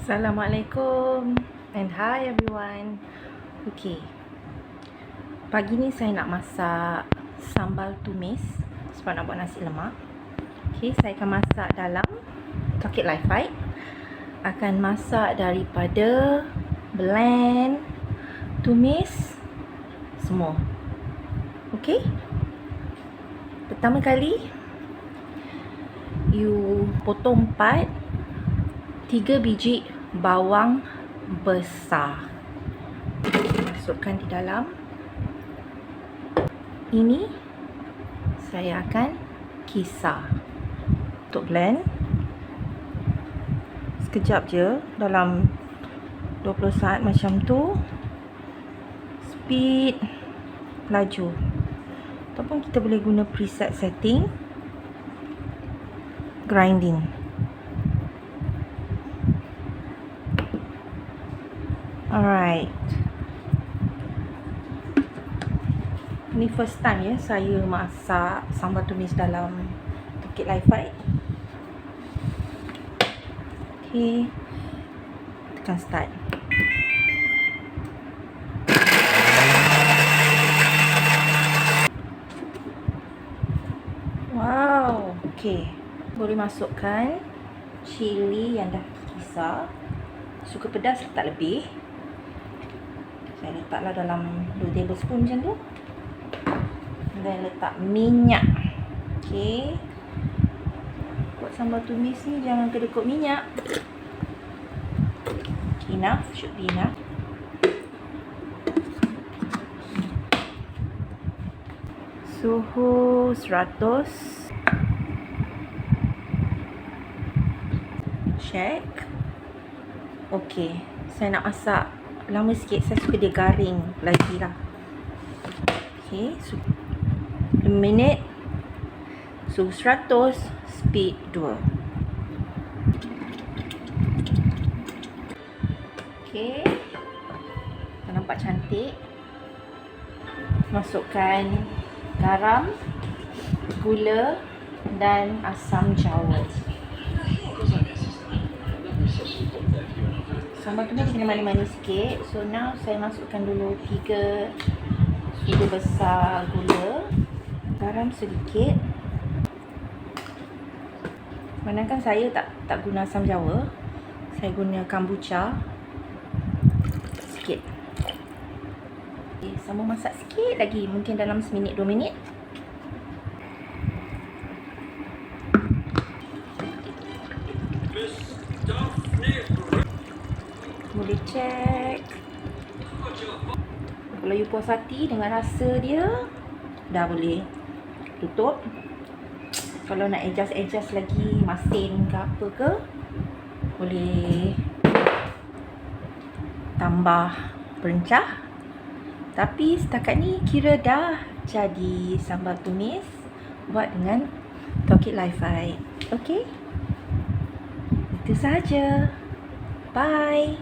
Assalamualaikum and hi everyone. Okay, pagi ni saya nak masak sambal tumis sebab nak buat nasi lemak. Okay, saya akan masak dalam toket Lifeite. Akan masak daripada blend, tumis, semua. Okay, pertama kali you potong 3 biji bawang besar, masukkan di dalam. Ini saya akan kisar untuk blend. Sekejap je, dalam 20 saat macam tu. Speed, laju, ataupun kita boleh guna preset setting grinding. Alright, ini first time ya saya masak sambal tumis dalam toket Lifeite. Okay, tekan start. Wow, okay, boleh masukkan cili yang dah kisar. Suka pedas letak lebih. Saya letaklah dalam 2 tablespoon macam tu. Dan letak minyak. Okay, buat sambal tumis ni jangan kedekut minyak. Okay, enough, should be enough. Suhu 100. Check. Okay, saya nak masak lama sikit. Saya suka dia garing lagi lah. Okay, 5 minit. Suhu 100, speed 2. Okay, nampak cantik. Masukkan garam, gula dan asam jawa. Sambal tumis kena manis-manis sikit. So now saya masukkan dulu 3 sudu besar gula, garam sedikit. Sedangkan saya tak guna asam jawa, saya guna kombucha sikit. Okay, sama masak sikit lagi, mungkin dalam 1 minit 2 minit. Boleh check. Kalau you puas hati dengan rasa dia, dah boleh tutup. Kalau nak adjust lagi masin ke apa ke, boleh tambah perencah. Tapi setakat ni kira dah jadi sambal tumis buat dengan toket Lifeite. Okay, itu sahaja. Bye.